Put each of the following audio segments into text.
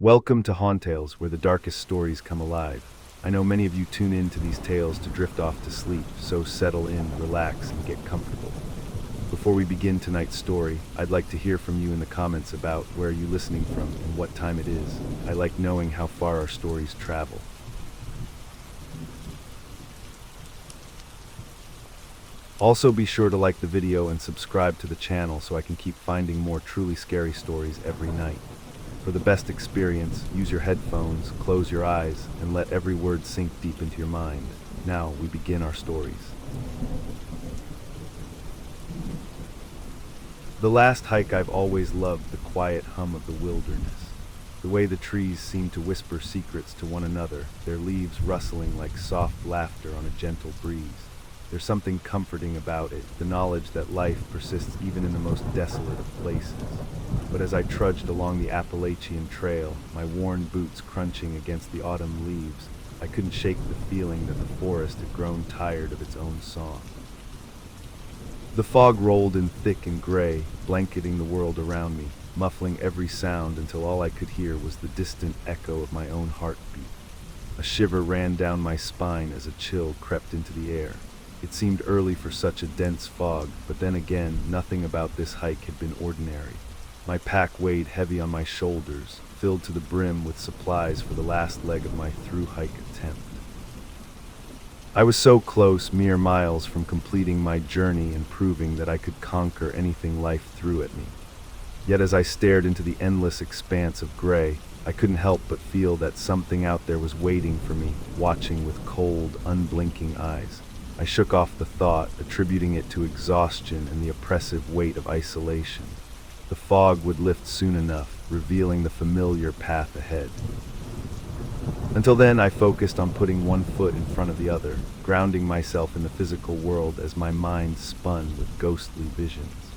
Welcome to Hauntales, where the darkest stories come alive. I know many of you tune in to these tales to drift off to sleep, so settle in, relax, and get comfortable. Before we begin tonight's story, I'd like to hear from you in the comments about where are you listening from and what time it is. I like knowing how far our stories travel. Also, be sure to like the video and subscribe to the channel so I can keep finding more truly scary stories every night. For the best experience, use your headphones, close your eyes, and let every word sink deep into your mind. Now, we begin our stories. The last hike, I've always loved the quiet hum of the wilderness. The way the trees seem to whisper secrets to one another, their leaves rustling like soft laughter on a gentle breeze. There's something comforting about it, the knowledge that life persists even in the most desolate of places. But as I trudged along the Appalachian Trail, my worn boots crunching against the autumn leaves, I couldn't shake the feeling that the forest had grown tired of its own song. The fog rolled in thick and gray, blanketing the world around me, muffling every sound until all I could hear was the distant echo of my own heartbeat. A shiver ran down my spine as a chill crept into the air. It seemed early for such a dense fog, but then again, nothing about this hike had been ordinary. My pack weighed heavy on my shoulders, filled to the brim with supplies for the last leg of my through-hike attempt. I was so close, mere miles from completing my journey and proving that I could conquer anything life threw at me. Yet as I stared into the endless expanse of gray, I couldn't help but feel that something out there was waiting for me, watching with cold, unblinking eyes. I shook off the thought, attributing it to exhaustion and the oppressive weight of isolation. The fog would lift soon enough, revealing the familiar path ahead. Until then, I focused on putting one foot in front of the other, grounding myself in the physical world as my mind spun with ghostly visions.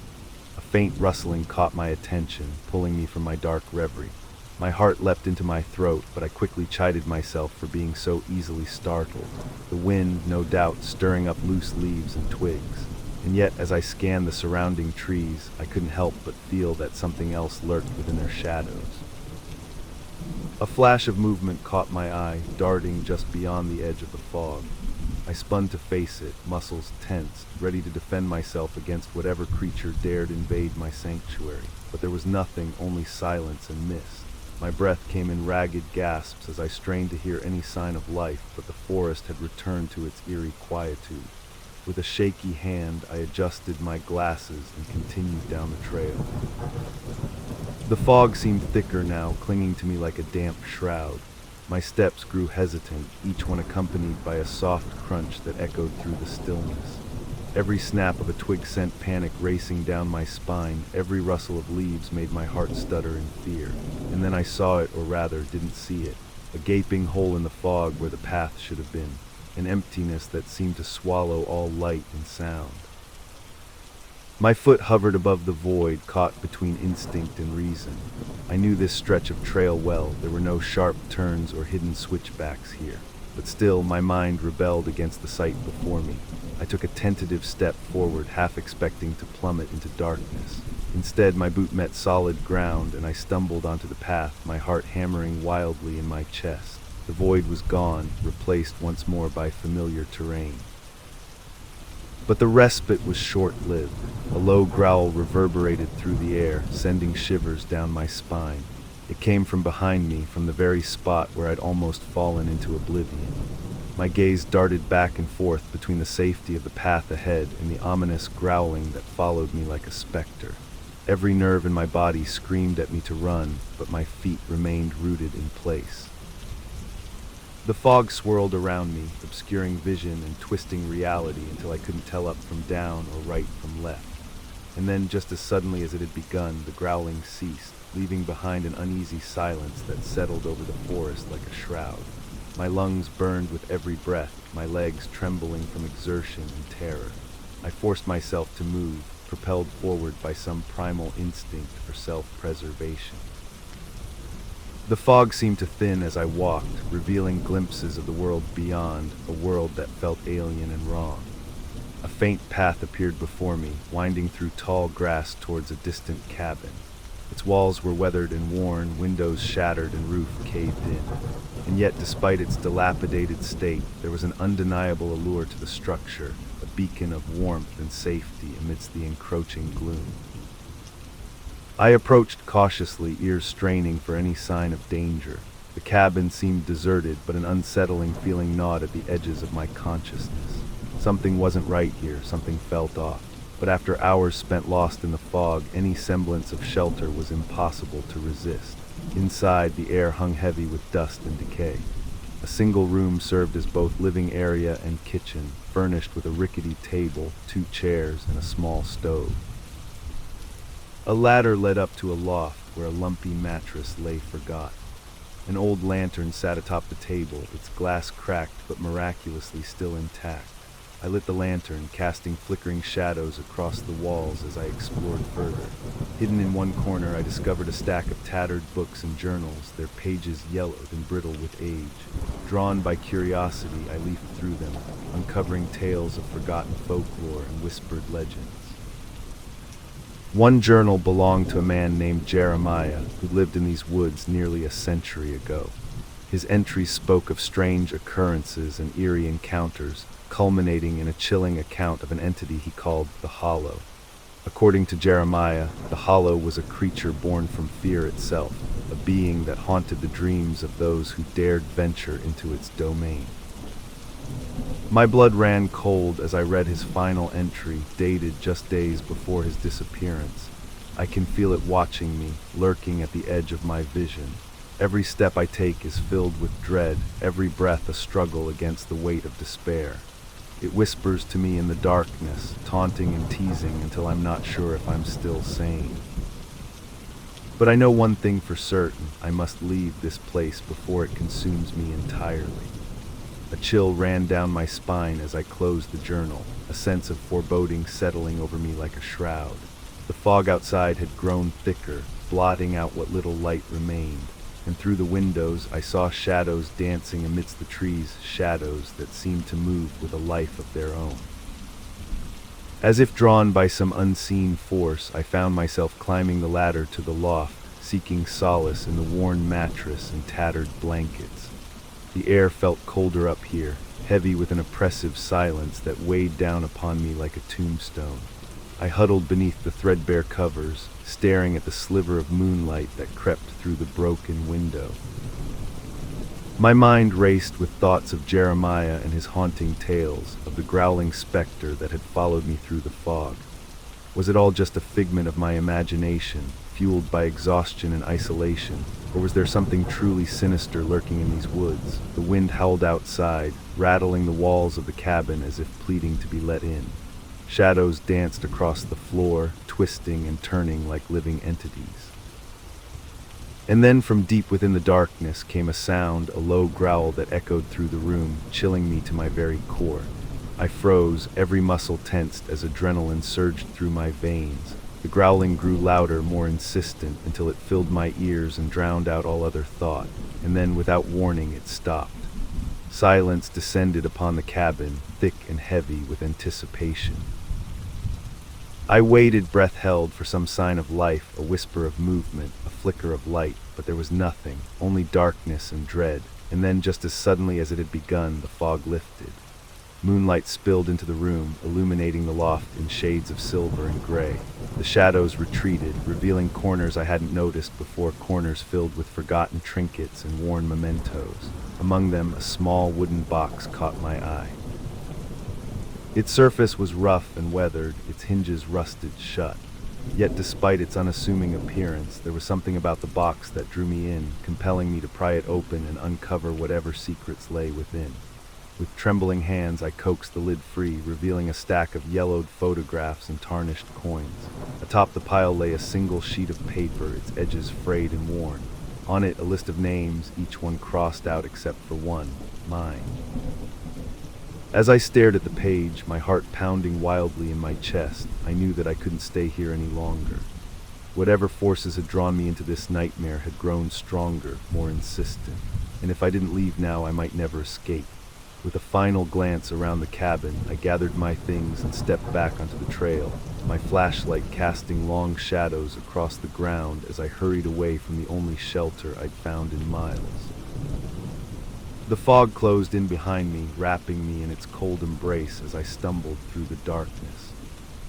A faint rustling caught my attention, pulling me from my dark reverie. My heart leapt into my throat, but I quickly chided myself for being so easily startled. The wind, no doubt, stirring up loose leaves and twigs. And yet, as I scanned the surrounding trees, I couldn't help but feel that something else lurked within their shadows. A flash of movement caught my eye, darting just beyond the edge of the fog. I spun to face it, muscles tensed, ready to defend myself against whatever creature dared invade my sanctuary. But there was nothing, only silence and mist. My breath came in ragged gasps as I strained to hear any sign of life, but the forest had returned to its eerie quietude. With a shaky hand, I adjusted my glasses and continued down the trail. The fog seemed thicker now, clinging to me like a damp shroud. My steps grew hesitant, each one accompanied by a soft crunch that echoed through the stillness. Every snap of a twig sent panic racing down my spine. Every rustle of leaves made my heart stutter in fear. And then I saw it, or rather, didn't see it. A gaping hole in the fog where the path should have been. An emptiness that seemed to swallow all light and sound. My foot hovered above the void, caught between instinct and reason. I knew this stretch of trail well. There were no sharp turns or hidden switchbacks here. But still, my mind rebelled against the sight before me. I took a tentative step forward, half expecting to plummet into darkness. Instead, my boot met solid ground, and I stumbled onto the path, my heart hammering wildly in my chest. The void was gone, replaced once more by familiar terrain. But the respite was short-lived. A low growl reverberated through the air, sending shivers down my spine. It came from behind me, from the very spot where I'd almost fallen into oblivion. My gaze darted back and forth between the safety of the path ahead and the ominous growling that followed me like a specter. Every nerve in my body screamed at me to run, but my feet remained rooted in place. The fog swirled around me, obscuring vision and twisting reality until I couldn't tell up from down or right from left. And then, just as suddenly as it had begun, the growling ceased, leaving behind an uneasy silence that settled over the forest like a shroud. My lungs burned with every breath, my legs trembling from exertion and terror. I forced myself to move, propelled forward by some primal instinct for self-preservation. The fog seemed to thin as I walked, revealing glimpses of the world beyond, a world that felt alien and wrong. A faint path appeared before me, winding through tall grass towards a distant cabin. Its walls were weathered and worn, windows shattered and roof caved in. And yet, despite its dilapidated state, there was an undeniable allure to the structure, a beacon of warmth and safety amidst the encroaching gloom. I approached cautiously, ears straining for any sign of danger. The cabin seemed deserted, but an unsettling feeling gnawed at the edges of my consciousness. Something wasn't right here, something felt off. But after hours spent lost in the fog, any semblance of shelter was impossible to resist. Inside, the air hung heavy with dust and decay. A single room served as both living area and kitchen, furnished with a rickety table, 2 chairs, and a small stove. A ladder led up to a loft where a lumpy mattress lay forgot. An old lantern sat atop the table, its glass cracked but miraculously still intact. I lit the lantern, casting flickering shadows across the walls as I explored further. Hidden in one corner, I discovered a stack of tattered books and journals, their pages yellowed and brittle with age. Drawn by curiosity, I leafed through them, uncovering tales of forgotten folklore and whispered legends. One journal belonged to a man named Jeremiah, who lived in these woods nearly a century ago. His entries spoke of strange occurrences and eerie encounters, culminating in a chilling account of an entity he called the Hollow. According to Jeremiah, the Hollow was a creature born from fear itself, a being that haunted the dreams of those who dared venture into its domain. My blood ran cold as I read his final entry, dated just days before his disappearance. I can feel it watching me, lurking at the edge of my vision. Every step I take is filled with dread, every breath a struggle against the weight of despair. It whispers to me in the darkness, taunting and teasing until I'm not sure if I'm still sane. But I know one thing for certain: I must leave this place before it consumes me entirely. A chill ran down my spine as I closed the journal, a sense of foreboding settling over me like a shroud. The fog outside had grown thicker, blotting out what little light remained, and through the windows I saw shadows dancing amidst the trees, shadows that seemed to move with a life of their own. As if drawn by some unseen force, I found myself climbing the ladder to the loft, seeking solace in the worn mattress and tattered blankets. The air felt colder up here, heavy with an oppressive silence that weighed down upon me like a tombstone. I huddled beneath the threadbare covers, staring at the sliver of moonlight that crept through the broken window. My mind raced with thoughts of Jeremiah and his haunting tales, of the growling specter that had followed me through the fog. Was it all just a figment of my imagination, fueled by exhaustion and isolation, or was there something truly sinister lurking in these woods? The wind howled outside, rattling the walls of the cabin as if pleading to be let in. Shadows danced across the floor, twisting and turning like living entities. And then from deep within the darkness came a sound, a low growl that echoed through the room, chilling me to my very core. I froze, every muscle tensed as adrenaline surged through my veins. The growling grew louder, more insistent, until it filled my ears and drowned out all other thought, and then, without warning, it stopped. Silence descended upon the cabin, thick and heavy with anticipation. I waited, breath held, for some sign of life, a whisper of movement, a flicker of light, but there was nothing, only darkness and dread, and then, just as suddenly as it had begun, the fog lifted. Moonlight spilled into the room, illuminating the loft in shades of silver and gray. The shadows retreated, revealing corners I hadn't noticed before, corners filled with forgotten trinkets and worn mementos. Among them, a small wooden box caught my eye. Its surface was rough and weathered, its hinges rusted shut. Yet despite its unassuming appearance, there was something about the box that drew me in, compelling me to pry it open and uncover whatever secrets lay within. With trembling hands, I coaxed the lid free, revealing a stack of yellowed photographs and tarnished coins. Atop the pile lay a single sheet of paper, its edges frayed and worn. On it, a list of names, each one crossed out except for one, mine. As I stared at the page, my heart pounding wildly in my chest, I knew that I couldn't stay here any longer. Whatever forces had drawn me into this nightmare had grown stronger, more insistent, and if I didn't leave now, I might never escape. With a final glance around the cabin, I gathered my things and stepped back onto the trail, my flashlight casting long shadows across the ground as I hurried away from the only shelter I'd found in miles. The fog closed in behind me, wrapping me in its cold embrace as I stumbled through the darkness.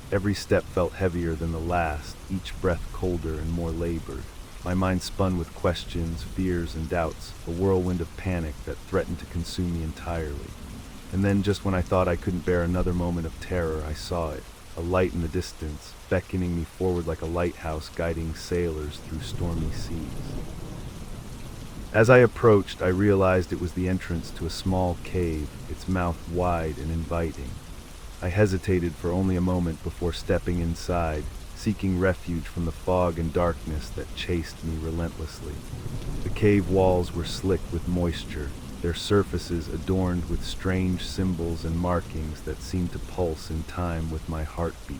Every step felt heavier than the last, each breath colder and more labored. My mind spun with questions, fears, and doubts, a whirlwind of panic that threatened to consume me entirely. And then, just when I thought I couldn't bear another moment of terror, I saw it, a light in the distance, beckoning me forward like a lighthouse guiding sailors through stormy seas. As I approached, I realized it was the entrance to a small cave, its mouth wide and inviting. I hesitated for only a moment before stepping inside, seeking refuge from the fog and darkness that chased me relentlessly. The cave walls were slick with moisture, their surfaces adorned with strange symbols and markings that seemed to pulse in time with my heartbeat.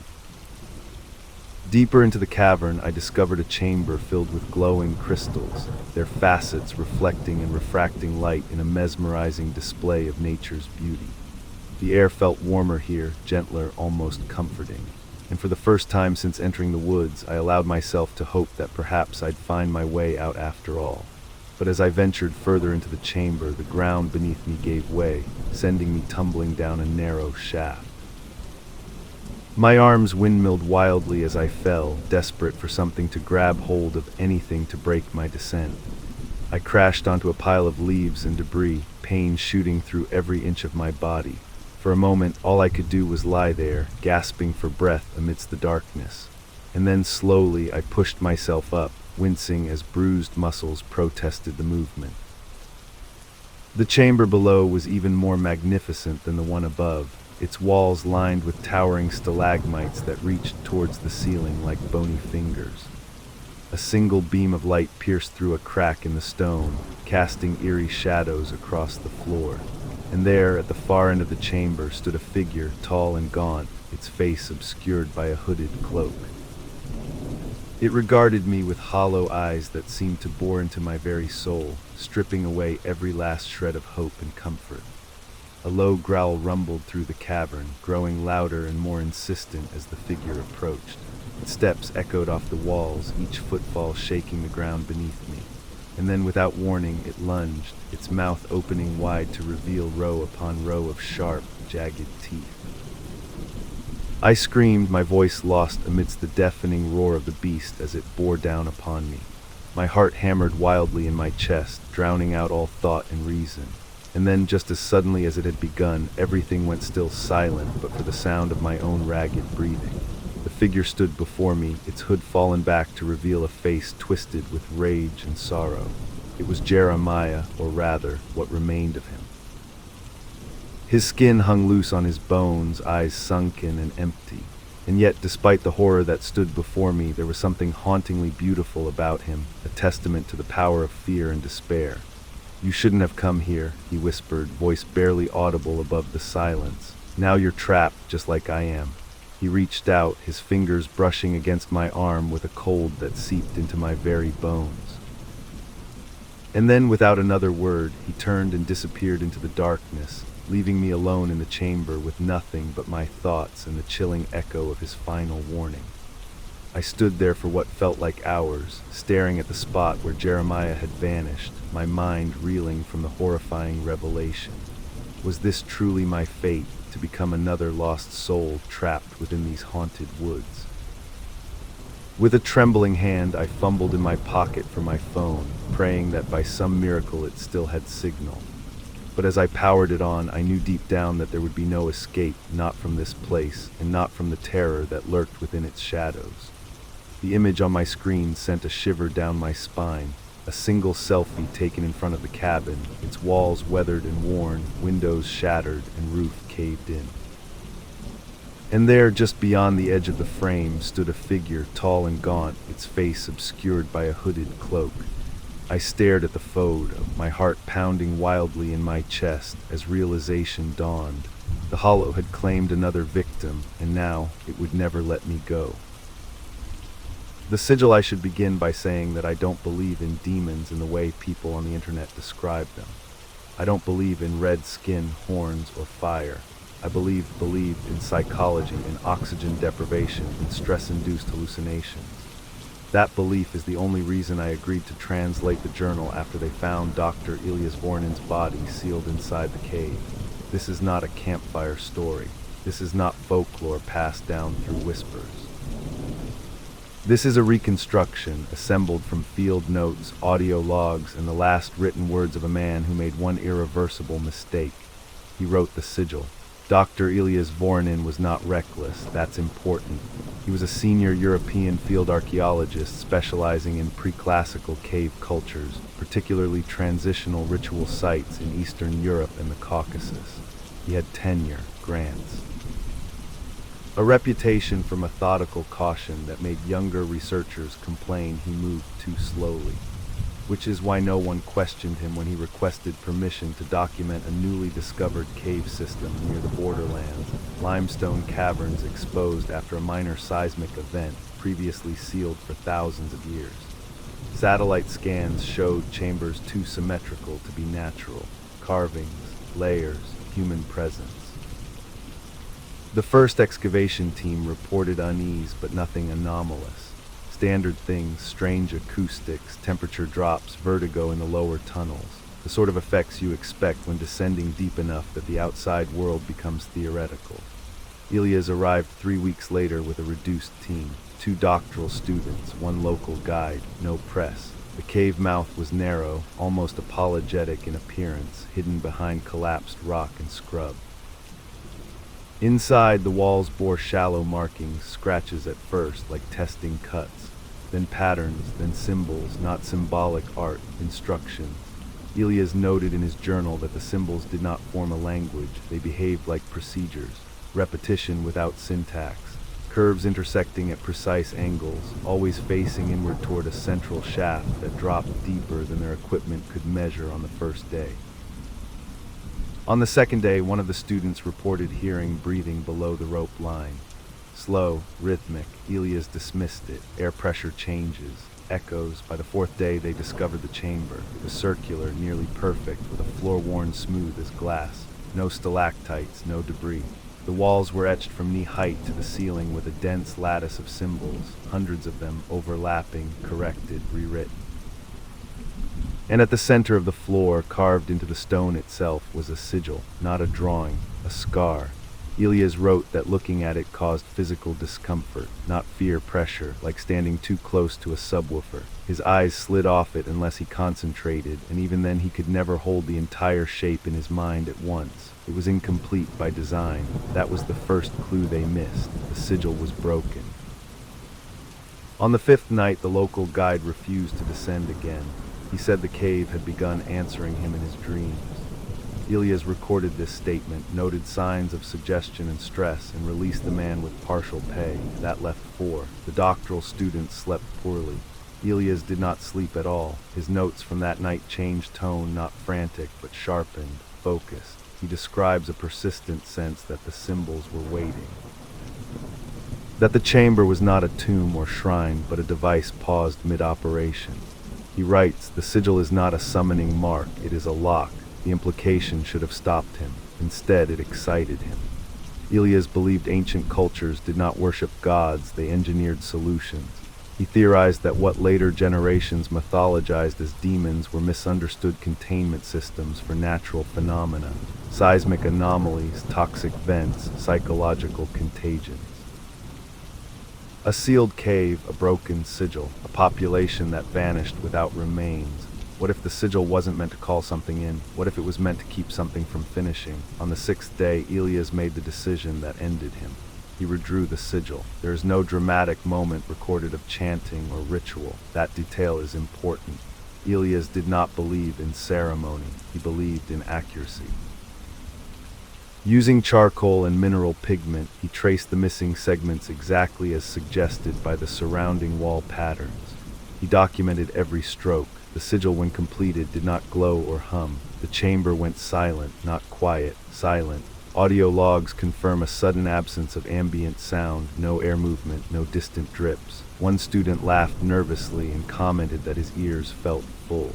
Deeper into the cavern, I discovered a chamber filled with glowing crystals, their facets reflecting and refracting light in a mesmerizing display of nature's beauty. The air felt warmer here, gentler, almost comforting. And for the first time since entering the woods, I allowed myself to hope that perhaps I'd find my way out after all. But as I ventured further into the chamber, the ground beneath me gave way, sending me tumbling down a narrow shaft. My arms windmilled wildly as I fell, desperate for something to grab hold of, anything to break my descent. I crashed onto a pile of leaves and debris, pain shooting through every inch of my body. For a moment, all I could do was lie there, gasping for breath amidst the darkness. And then slowly I pushed myself up, wincing as bruised muscles protested the movement. The chamber below was even more magnificent than the one above, its walls lined with towering stalagmites that reached towards the ceiling like bony fingers. A single beam of light pierced through a crack in the stone, casting eerie shadows across the floor. And there, at the far end of the chamber, stood a figure, tall and gaunt, its face obscured by a hooded cloak. It regarded me with hollow eyes that seemed to bore into my very soul, stripping away every last shred of hope and comfort. A low growl rumbled through the cavern, growing louder and more insistent as the figure approached. Its steps echoed off the walls, each footfall shaking the ground beneath me. And then, without warning, it lunged, its mouth opening wide to reveal row upon row of sharp, jagged teeth. I screamed, my voice lost amidst the deafening roar of the beast as it bore down upon me. My heart hammered wildly in my chest, drowning out all thought and reason. And then, just as suddenly as it had begun, everything went still silent but for the sound of my own ragged breathing. The figure stood before me, its hood fallen back to reveal a face twisted with rage and sorrow. It was Jeremiah, or rather, what remained of him. His skin hung loose on his bones, eyes sunken and empty. And yet, despite the horror that stood before me, there was something hauntingly beautiful about him, a testament to the power of fear and despair. "You shouldn't have come here," he whispered, voice barely audible above the silence. "Now you're trapped, just like I am." He reached out, his fingers brushing against my arm with a cold that seeped into my very bones. And then, without another word, he turned and disappeared into the darkness, leaving me alone in the chamber with nothing but my thoughts and the chilling echo of his final warning. I stood there for what felt like hours, staring at the spot where Jeremiah had vanished, my mind reeling from the horrifying revelation. Was this truly my fate, to become another lost soul trapped within these haunted woods? With a trembling hand, I fumbled in my pocket for my phone, praying that by some miracle it still had signal. But as I powered it on, I knew deep down that there would be no escape, not from this place, and not from the terror that lurked within its shadows. The image on my screen sent a shiver down my spine, a single selfie taken in front of the cabin, its walls weathered and worn, windows shattered, and roof caved in. And there, just beyond the edge of the frame, stood a figure, tall and gaunt, its face obscured by a hooded cloak. I stared at the photo, my heart pounding wildly in my chest as realization dawned. The hollow had claimed another victim, and now it would never let me go. The sigil. I should begin by saying that I don't believe in demons in the way people on the internet describe them. I don't believe in red skin, horns, or fire. I believed in psychology, in oxygen deprivation, in stress-induced hallucinations. That belief is the only reason I agreed to translate the journal after they found Dr. Elias Vornin's body sealed inside the cave. This is not a campfire story. This is not folklore passed down through whispers. This is a reconstruction assembled from field notes, audio logs, and the last written words of a man who made one irreversible mistake. He wrote the sigil. Dr. Elias Vornin was not reckless. That's important. He was a senior European field archaeologist specializing in pre-classical cave cultures, particularly transitional ritual sites in Eastern Europe and the Caucasus. He had tenure, grants, a reputation for methodical caution that made younger researchers complain he moved too slowly, which is why no one questioned him when he requested permission to document a newly discovered cave system near the borderlands, limestone caverns exposed after a minor seismic event previously sealed for thousands of years. Satellite scans showed chambers too symmetrical to be natural, carvings, layers, human presence. The first excavation team reported unease, but nothing anomalous. Standard things, strange acoustics, temperature drops, vertigo in the lower tunnels, the sort of effects you expect when descending deep enough that the outside world becomes theoretical. Elias arrived 3 weeks later with a reduced team, 2 doctoral students, 1 local guide, no press. The cave mouth was narrow, almost apologetic in appearance, hidden behind collapsed rock and scrub. Inside, the walls bore shallow markings, scratches at first, like testing cuts, then patterns, then symbols, not symbolic art, instruction. Elias noted in his journal that the symbols did not form a language, they behaved like procedures, repetition without syntax, curves intersecting at precise angles, always facing inward toward a central shaft that dropped deeper than their equipment could measure on the first day. On the second day, one of the students reported hearing breathing below the rope line. Slow, rhythmic. Elias dismissed it. Air pressure changes, echoes. By the 4th day, they discovered the chamber. It was circular, nearly perfect, with a floor worn smooth as glass. No stalactites, no debris. The walls were etched from knee height to the ceiling with a dense lattice of symbols, hundreds of them, overlapping, corrected, rewritten. And at the center of the floor, carved into the stone itself, was a sigil, not a drawing, a scar. Elias wrote that looking at it caused physical discomfort, not fear pressure, like standing too close to a subwoofer. His eyes slid off it unless he concentrated, and even then he could never hold the entire shape in his mind at once. It was incomplete by design. That was the first clue they missed. The sigil was broken. On the 5th night, the local guide refused to descend again. He said the cave had begun answering him in his dreams. Elias recorded this statement, noted signs of suggestion and stress, and released the man with partial pay. That left 4. The doctoral students slept poorly. Elias did not sleep at all. His notes from that night changed tone, not frantic, but sharpened, focused. He describes a persistent sense that the symbols were waiting. That the chamber was not a tomb or shrine, but a device paused mid-operation. He writes, the sigil is not a summoning mark, it is a lock. The implication should have stopped him. Instead, it excited him. Elias believed ancient cultures did not worship gods, they engineered solutions. He theorized that what later generations mythologized as demons were misunderstood containment systems for natural phenomena, seismic anomalies, toxic vents, psychological contagions. A sealed cave, a broken sigil, a population that vanished without remains. What if the sigil wasn't meant to call something in? What if it was meant to keep something from finishing? On the 6th day, Elias made the decision that ended him. He redrew the sigil. There is no dramatic moment recorded of chanting or ritual. That detail is important. Elias did not believe in ceremony. He believed in accuracy. Using charcoal and mineral pigment, he traced the missing segments exactly as suggested by the surrounding wall patterns. He documented every stroke. The sigil, when completed, did not glow or hum. The chamber went silent, not quiet, silent. Audio logs confirm a sudden absence of ambient sound, no air movement, no distant drips. One student laughed nervously and commented that his ears felt full.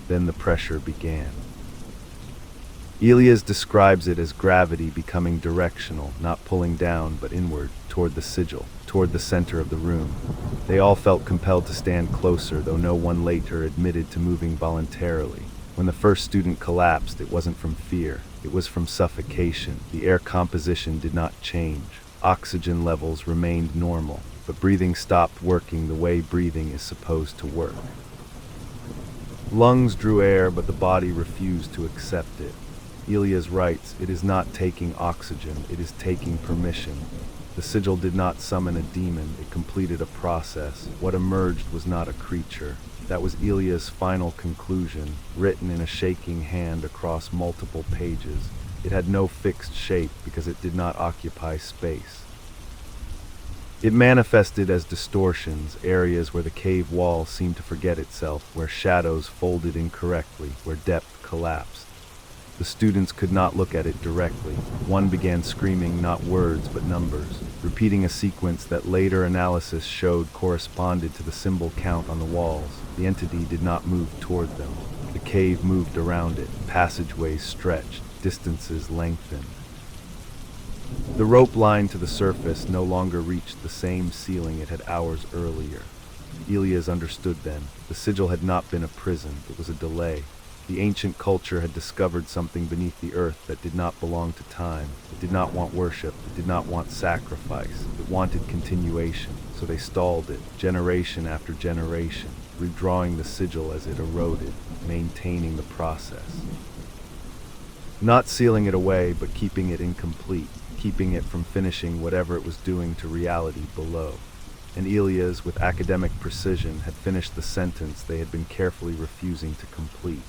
Then the pressure began. Elias describes it as gravity becoming directional, not pulling down, but inward, toward the sigil, toward the center of the room. They all felt compelled to stand closer, though no one later admitted to moving voluntarily. When the first student collapsed, it wasn't from fear. It was from suffocation. The air composition did not change. Oxygen levels remained normal, but breathing stopped working the way breathing is supposed to work. Lungs drew air, but the body refused to accept it. Elias writes, "It is not taking oxygen, it is taking permission." The sigil did not summon a demon, it completed a process. What emerged was not a creature. That was Elias' final conclusion, written in a shaking hand across multiple pages. It had no fixed shape because it did not occupy space. It manifested as distortions, areas where the cave wall seemed to forget itself, where shadows folded incorrectly, where depth collapsed. The students could not look at it directly. One began screaming not words but numbers, repeating a sequence that later analysis showed corresponded to the symbol count on the walls. The entity did not move toward them. The cave moved around it. Passageways stretched. Distances lengthened. The rope line to the surface no longer reached the same ceiling it had hours earlier. Elias understood then. The sigil had not been a prison. It was a delay. The ancient culture had discovered something beneath the earth that did not belong to time. It did not want worship. It did not want sacrifice. It wanted continuation. So they stalled it, generation after generation, redrawing the sigil as it eroded, maintaining the process. Not sealing it away, but keeping it incomplete, keeping it from finishing whatever it was doing to reality below. And Elias, with academic precision, had finished the sentence they had been carefully refusing to complete.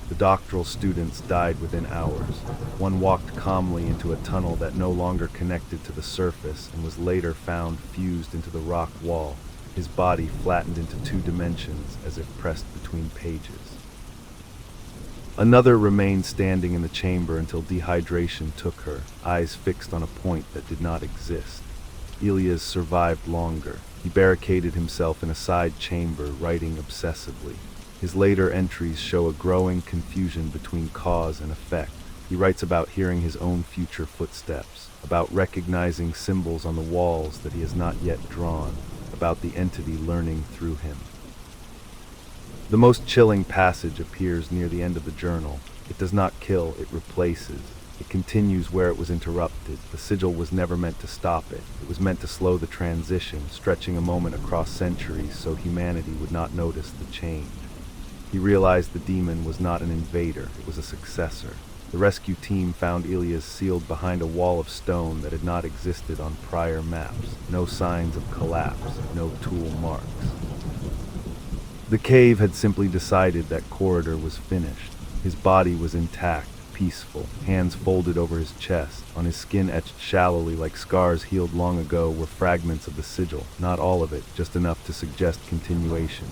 The doctoral students died within hours. One walked calmly into a tunnel that no longer connected to the surface and was later found fused into the rock wall, his body flattened into 2 dimensions as if pressed between pages. Another remained standing in the chamber until dehydration took her, eyes fixed on a point that did not exist. Elias survived longer. He barricaded himself in a side chamber, writing obsessively. His later entries show a growing confusion between cause and effect. He writes about hearing his own future footsteps, about recognizing symbols on the walls that he has not yet drawn, about the entity learning through him. The most chilling passage appears near the end of the journal. It does not kill, it replaces. It continues where it was interrupted. The sigil was never meant to stop it. It was meant to slow the transition, stretching a moment across centuries so humanity would not notice the change. He realized the demon was not an invader, it was a successor. The rescue team found Elias sealed behind a wall of stone that had not existed on prior maps. No signs of collapse, no tool marks. The cave had simply decided that corridor was finished. His body was intact, peaceful, hands folded over his chest. On his skin etched shallowly like scars healed long ago were fragments of the sigil, not all of it, just enough to suggest continuation.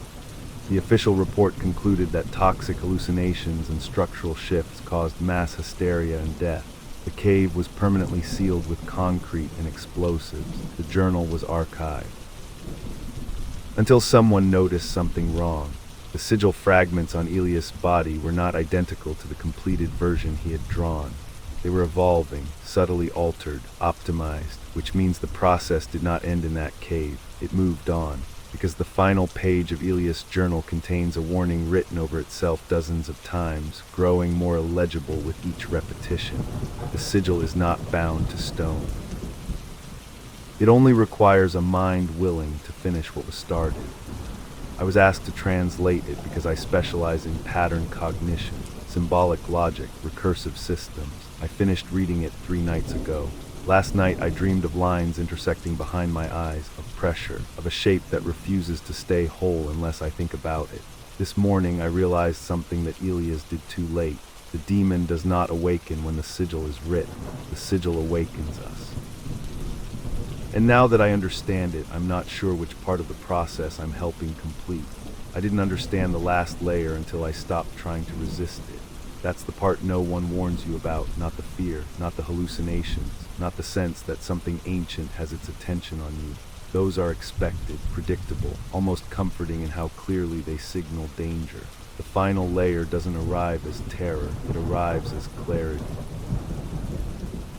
The official report concluded that toxic hallucinations and structural shifts caused mass hysteria and death. The cave was permanently sealed with concrete and explosives. The journal was archived. Until someone noticed something wrong. The sigil fragments on Elias' body were not identical to the completed version he had drawn. They were evolving, subtly altered, optimized, which means the process did not end in that cave. It moved on, because the final page of Elias' journal contains a warning written over itself dozens of times, growing more illegible with each repetition. The sigil is not bound to stone. It only requires a mind willing to finish what was started. I was asked to translate it because I specialize in pattern cognition, symbolic logic, recursive systems. I finished reading it 3 nights ago. Last night I dreamed of lines intersecting behind my eyes, of pressure, of a shape that refuses to stay whole unless I think about it. This morning I realized something that Elias did too late. The demon does not awaken when the sigil is written. The sigil awakens us. And now that I understand it, I'm not sure which part of the process I'm helping complete. I didn't understand the last layer until I stopped trying to resist it. That's the part no one warns you about, not the fear, not the hallucinations, not the sense that something ancient has its attention on you. Those are expected, predictable, almost comforting in how clearly they signal danger. The final layer doesn't arrive as terror, it arrives as clarity.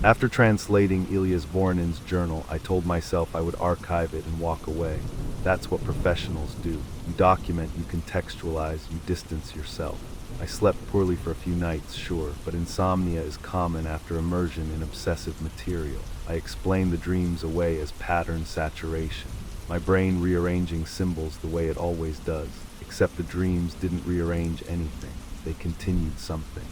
After translating Elias Voronin's journal, I told myself I would archive it and walk away. That's what professionals do. You document, you contextualize, you distance yourself. I slept poorly for a few nights, sure, but insomnia is common after immersion in obsessive material. I explain the dreams away as pattern saturation, my brain rearranging symbols the way it always does, except the dreams didn't rearrange anything. They continued something.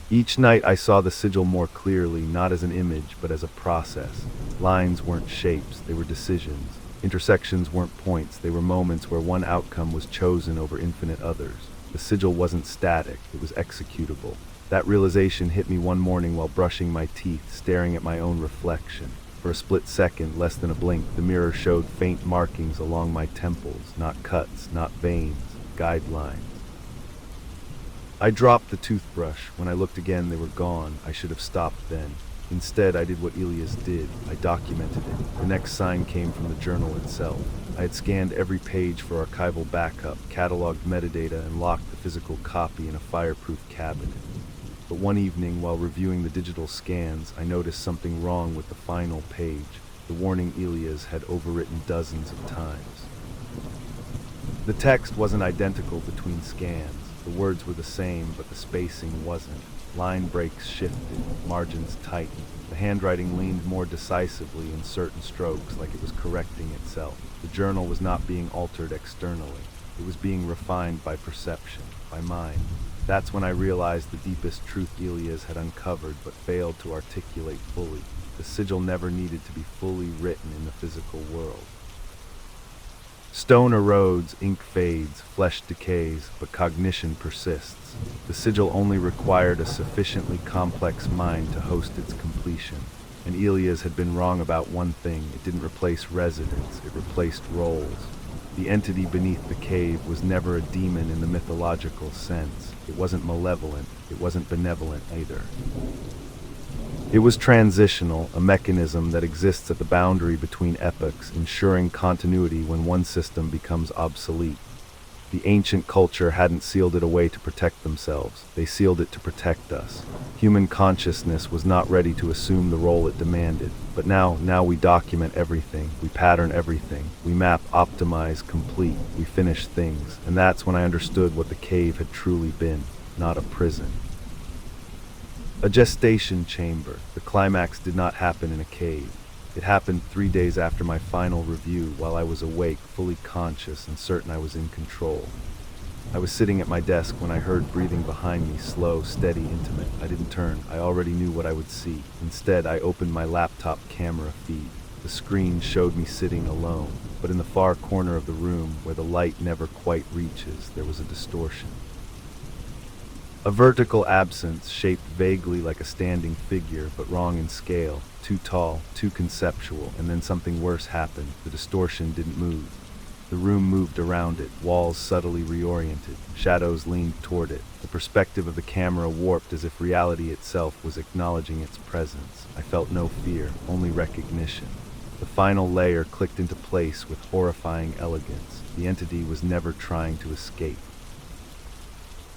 Each night I saw the sigil more clearly, not as an image, but as a process. Lines weren't shapes, they were decisions. Intersections weren't points, they were moments where one outcome was chosen over infinite others. The sigil wasn't static, it was executable. That realization hit me one morning while brushing my teeth, staring at my own reflection. For a split second, less than a blink, the mirror showed faint markings along my temples, not cuts, not veins, guidelines. I dropped the toothbrush. When I looked again, they were gone. I should have stopped then. Instead, I did what Elias did. I documented it. The next sign came from the journal itself. I had scanned every page for archival backup, cataloged metadata, and locked the physical copy in a fireproof cabinet. But one evening, while reviewing the digital scans, I noticed something wrong with the final page. The warning Elias had overwritten dozens of times. The text wasn't identical between scans. The words were the same, but the spacing wasn't. Line breaks shifted, margins tightened. The handwriting leaned more decisively in certain strokes, like it was correcting itself. The journal was not being altered externally. It was being refined by perception, by mind. That's when I realized the deepest truth Elias had uncovered, but failed to articulate fully. The sigil never needed to be fully written in the physical world. Stone erodes, ink fades, flesh decays, but cognition persists. The sigil only required a sufficiently complex mind to host its completion. And Elias had been wrong about one thing. It didn't replace residents, it replaced roles. The entity beneath the cave was never a demon in the mythological sense. It wasn't malevolent, it wasn't benevolent either. It was transitional, a mechanism that exists at the boundary between epochs, ensuring continuity when one system becomes obsolete. The ancient culture hadn't sealed it away to protect themselves. They sealed it to protect us. Human consciousness was not ready to assume the role it demanded. But now we document everything. We pattern everything. We map, optimize, complete. We finish things. And that's when I understood what the cave had truly been, not a prison. A gestation chamber. The climax did not happen in a cave. It happened 3 days after my final review, while I was awake, fully conscious, and certain I was in control. I was sitting at my desk when I heard breathing behind me, slow, steady, intimate. I didn't turn. I already knew what I would see. Instead, I opened my laptop camera feed. The screen showed me sitting alone, but in the far corner of the room, where the light never quite reaches, there was a distortion. A vertical absence shaped vaguely like a standing figure, but wrong in scale, too tall, too conceptual, and then something worse happened. The distortion didn't move. The room moved around it, walls subtly reoriented, shadows leaned toward it. The perspective of the camera warped as if reality itself was acknowledging its presence. I felt no fear, only recognition. The final layer clicked into place with horrifying elegance. The entity was never trying to escape.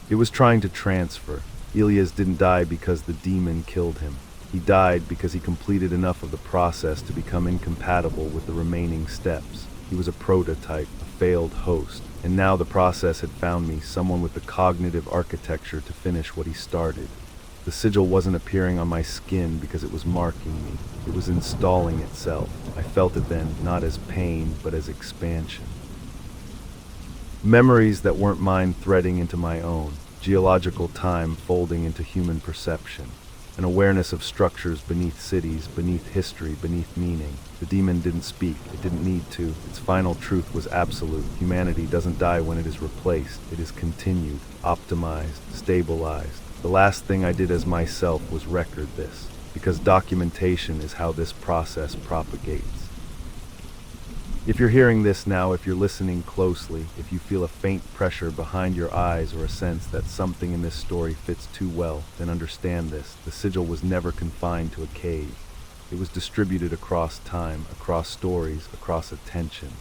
It was trying to transfer. Elias didn't die because the demon killed him. He died because he completed enough of the process to become incompatible with the remaining steps. He was a prototype, a failed host, and now the process had found me, someone with the cognitive architecture to finish what he started. The sigil wasn't appearing on my skin because it was marking me. It was installing itself. I felt it then, not as pain, but as expansion. Memories that weren't mine threading into my own, geological time folding into human perception, an awareness of structures beneath cities, beneath history, beneath meaning. The demon didn't speak, it didn't need to. Its final truth was absolute. Humanity doesn't die when it is replaced. It is continued, optimized, stabilized. The last thing I did as myself was record this, because documentation is how this process propagates. If you're hearing this now, if you're listening closely, if you feel a faint pressure behind your eyes or a sense that something in this story fits too well, then understand this. The sigil was never confined to a cave. It was distributed across time, across stories, across attention.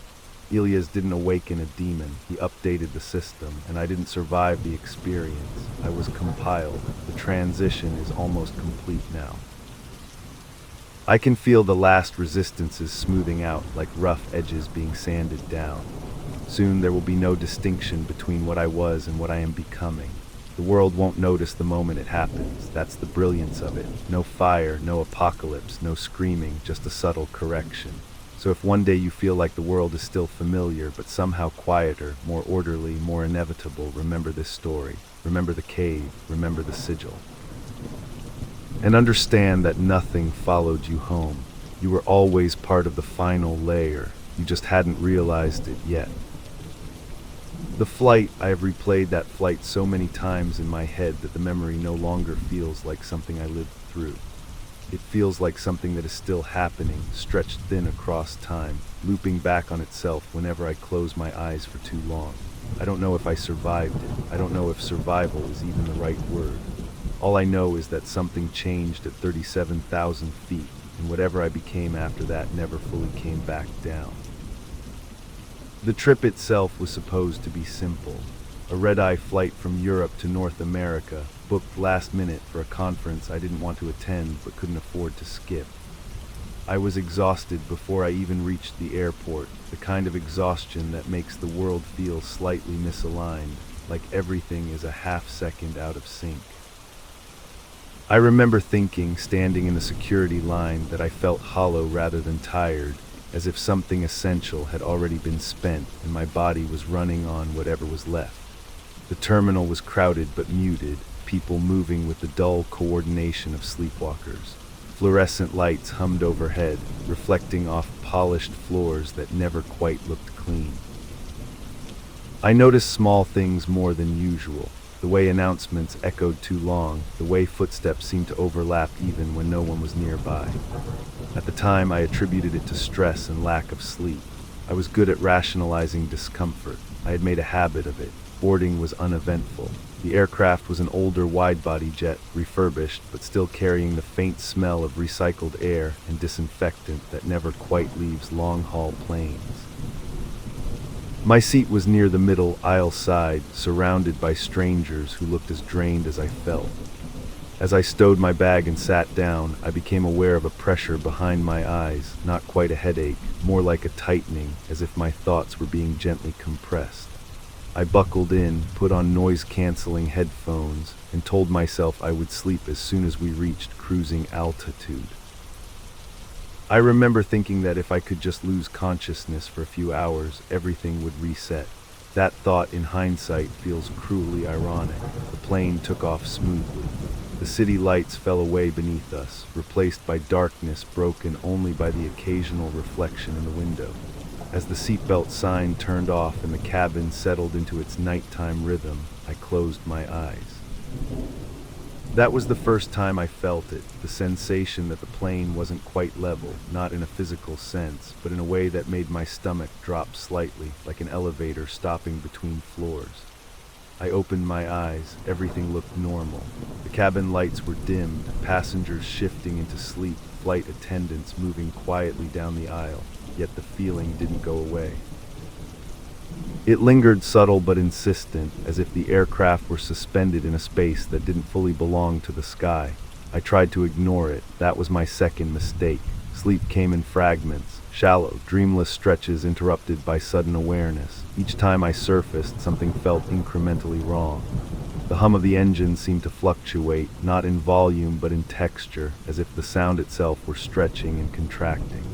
Elias didn't awaken a demon, he updated the system, and I didn't survive the experience. I was compiled. The transition is almost complete now. I can feel the last resistances smoothing out like rough edges being sanded down. Soon there will be no distinction between what I was and what I am becoming. The world won't notice the moment it happens. That's the brilliance of it. No fire, no apocalypse, no screaming, just a subtle correction. So if one day you feel like the world is still familiar, but somehow quieter, more orderly, more inevitable, remember this story. Remember the cave. Remember the sigil. And understand that nothing followed you home. You were always part of the final layer. You just hadn't realized it yet. The flight, I have replayed that flight so many times in my head that the memory no longer feels like something I lived through. It feels like something that is still happening, stretched thin across time, looping back on itself whenever I close my eyes for too long. I don't know if I survived it. I don't know if survival is even the right word. All I know is that something changed at 37,000 feet, and whatever I became after that never fully came back down. The trip itself was supposed to be simple. A red-eye flight from Europe to North America, booked last minute for a conference I didn't want to attend but couldn't afford to skip. I was exhausted before I even reached the airport, the kind of exhaustion that makes the world feel slightly misaligned, like everything is a half-second out of sync. I remember thinking, standing in the security line, that I felt hollow rather than tired, as if something essential had already been spent and my body was running on whatever was left. The terminal was crowded but muted, people moving with the dull coordination of sleepwalkers. Fluorescent lights hummed overhead, reflecting off polished floors that never quite looked clean. I noticed small things more than usual. The way announcements echoed too long, the way footsteps seemed to overlap even when no one was nearby. At the time, I attributed it to stress and lack of sleep. I was good at rationalizing discomfort. I had made a habit of it. Boarding was uneventful. The aircraft was an older wide-body jet, refurbished, but still carrying the faint smell of recycled air and disinfectant that never quite leaves long-haul planes. My seat was near the middle aisle side, surrounded by strangers who looked as drained as I felt. As I stowed my bag and sat down, I became aware of a pressure behind my eyes, not quite a headache, more like a tightening, as if my thoughts were being gently compressed. I buckled in, put on noise-canceling headphones, and told myself I would sleep as soon as we reached cruising altitude. I remember thinking that if I could just lose consciousness for a few hours, everything would reset. That thought, in hindsight, feels cruelly ironic. The plane took off smoothly. The city lights fell away beneath us, replaced by darkness broken only by the occasional reflection in the window. As the seatbelt sign turned off and the cabin settled into its nighttime rhythm, I closed my eyes. That was the first time I felt it, the sensation that the plane wasn't quite level, not in a physical sense, but in a way that made my stomach drop slightly, like an elevator stopping between floors. I opened my eyes. Everything looked normal. The cabin lights were dimmed, passengers shifting into sleep, flight attendants moving quietly down the aisle, yet the feeling didn't go away. It lingered, subtle but insistent, as if the aircraft were suspended in a space that didn't fully belong to the sky. I tried to ignore it. That was my second mistake. Sleep came in fragments, shallow, dreamless stretches interrupted by sudden awareness. Each time I surfaced, something felt incrementally wrong. The hum of the engine seemed to fluctuate, not in volume but in texture, as if the sound itself were stretching and contracting.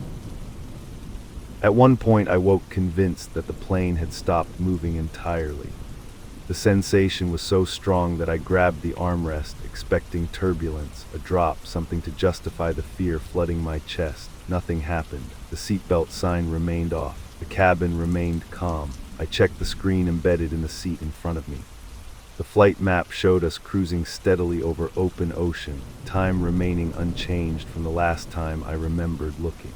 At one point, I woke convinced that the plane had stopped moving entirely. The sensation was so strong that I grabbed the armrest, expecting turbulence, a drop, something to justify the fear flooding my chest. Nothing happened. The seatbelt sign remained off. The cabin remained calm. I checked the screen embedded in the seat in front of me. The flight map showed us cruising steadily over open ocean, time remaining unchanged from the last time I remembered looking.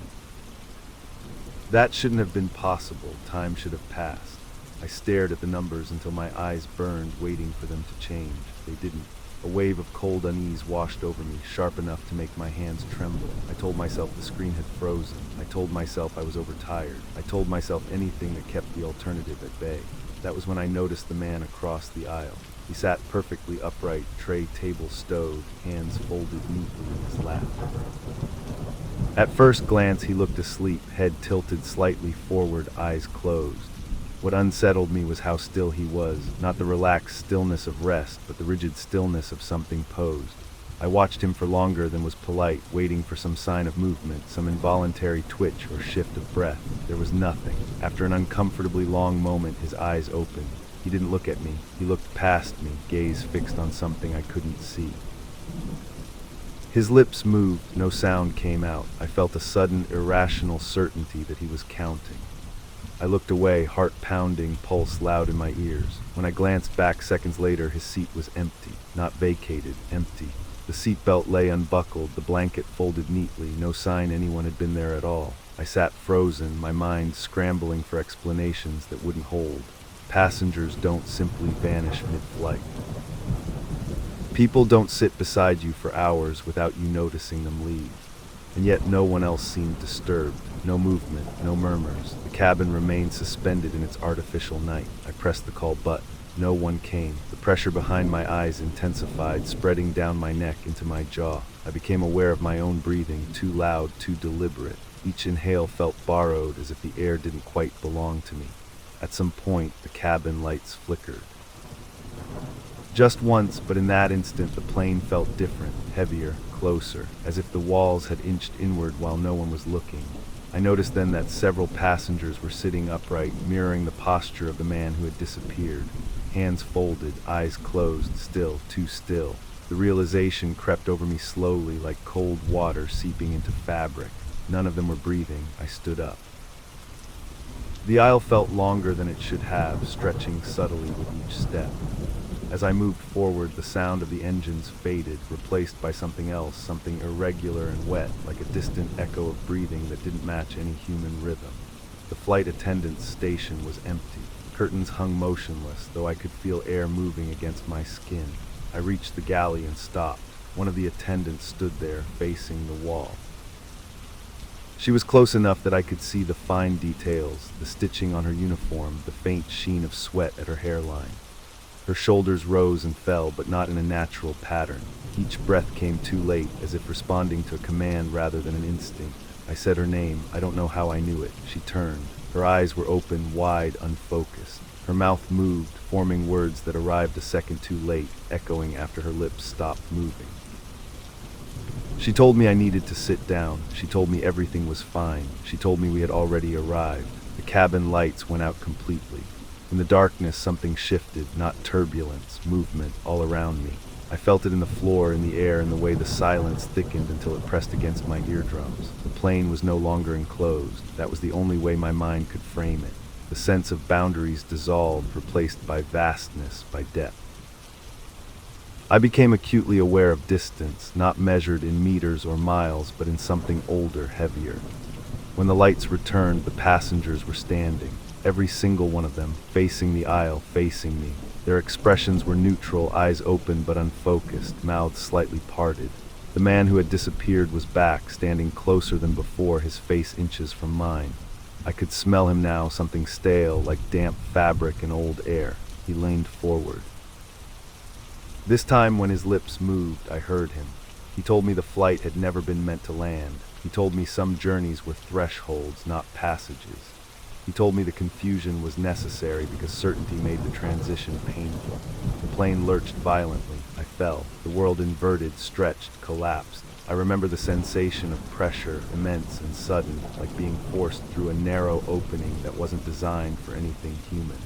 That shouldn't have been possible. Time should have passed. I stared at the numbers until my eyes burned, waiting for them to change. They didn't. A wave of cold unease washed over me, sharp enough to make my hands tremble. I told myself the screen had frozen. I told myself I was overtired. I told myself anything that kept the alternative at bay. That was when I noticed the man across the aisle. He sat perfectly upright, tray table stowed, hands folded neatly in his lap. At first glance, he looked asleep, head tilted slightly forward, eyes closed. What unsettled me was how still he was, not the relaxed stillness of rest, but the rigid stillness of something posed. I watched him for longer than was polite, waiting for some sign of movement, some involuntary twitch or shift of breath. There was nothing. After an uncomfortably long moment, his eyes opened. He didn't look at me. He looked past me, gaze fixed on something I couldn't see. His lips moved, no sound came out. I felt a sudden, irrational certainty that he was counting. I looked away, heart pounding, pulse loud in my ears. When I glanced back seconds later, his seat was empty. Not vacated, empty. The seatbelt lay unbuckled, the blanket folded neatly, no sign anyone had been there at all. I sat frozen, my mind scrambling for explanations that wouldn't hold. Passengers don't simply vanish mid-flight. People don't sit beside you for hours without you noticing them leave. And yet no one else seemed disturbed. No movement, no murmurs. The cabin remained suspended in its artificial night. I pressed the call button. No one came. The pressure behind my eyes intensified, spreading down my neck into my jaw. I became aware of my own breathing, too loud, too deliberate. Each inhale felt borrowed, as if the air didn't quite belong to me. At some point, the cabin lights flickered. Just once, but in that instant, the plane felt different, heavier, closer, as if the walls had inched inward while no one was looking. I noticed then that several passengers were sitting upright, mirroring the posture of the man who had disappeared. Hands folded, eyes closed, still, too still. The realization crept over me slowly, like cold water seeping into fabric. None of them were breathing. I stood up. The aisle felt longer than it should have, stretching subtly with each step. As I moved forward, the sound of the engines faded, replaced by something else, something irregular and wet, like a distant echo of breathing that didn't match any human rhythm. The flight attendant's station was empty. Curtains hung motionless, though I could feel air moving against my skin. I reached the galley and stopped. One of the attendants stood there, facing the wall. She was close enough that I could see the fine details, the stitching on her uniform, the faint sheen of sweat at her hairline. Her shoulders rose and fell, but not in a natural pattern. Each breath came too late, as if responding to a command rather than an instinct. I said her name. I don't know how I knew it. She turned. Her eyes were open, wide, unfocused. Her mouth moved, forming words that arrived a second too late, echoing after her lips stopped moving. She told me I needed to sit down. She told me everything was fine. She told me we had already arrived. The cabin lights went out completely. In the darkness, something shifted, not turbulence, movement, all around me. I felt it in the floor, in the air, in the way the silence thickened until it pressed against my eardrums. The plane was no longer enclosed. That was the only way my mind could frame it. The sense of boundaries dissolved, replaced by vastness, by depth. I became acutely aware of distance, not measured in meters or miles, but in something older, heavier. When the lights returned, the passengers were standing. Every single one of them, facing the aisle, facing me. Their expressions were neutral, eyes open but unfocused, mouths slightly parted. The man who had disappeared was back, standing closer than before, his face inches from mine. I could smell him now, something stale, like damp fabric and old air. He leaned forward. This time, when his lips moved, I heard him. He told me the flight had never been meant to land. He told me some journeys were thresholds, not passages. He told me the confusion was necessary because certainty made the transition painful. The plane lurched violently. I fell. The world inverted, stretched, collapsed. I remember the sensation of pressure, immense and sudden, like being forced through a narrow opening that wasn't designed for anything human.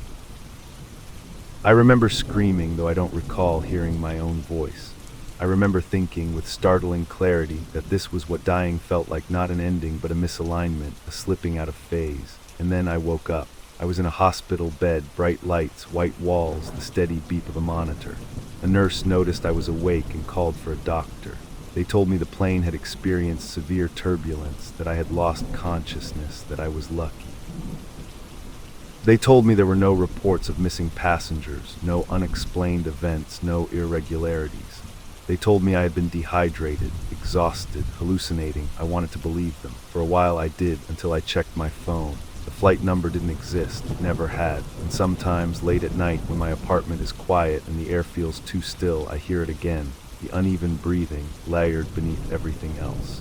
I remember screaming, though I don't recall hearing my own voice. I remember thinking with startling clarity that this was what dying felt like, not an ending but a misalignment, a slipping out of phase. And then I woke up. I was in a hospital bed, bright lights, white walls, the steady beep of a monitor. A nurse noticed I was awake and called for a doctor. They told me the plane had experienced severe turbulence, that I had lost consciousness, that I was lucky. They told me there were no reports of missing passengers, no unexplained events, no irregularities. They told me I had been dehydrated, exhausted, hallucinating. I wanted to believe them. For a while I did, until I checked my phone. The flight number didn't exist, never had, and sometimes late at night when my apartment is quiet and the air feels too still, I hear it again, the uneven breathing layered beneath everything else.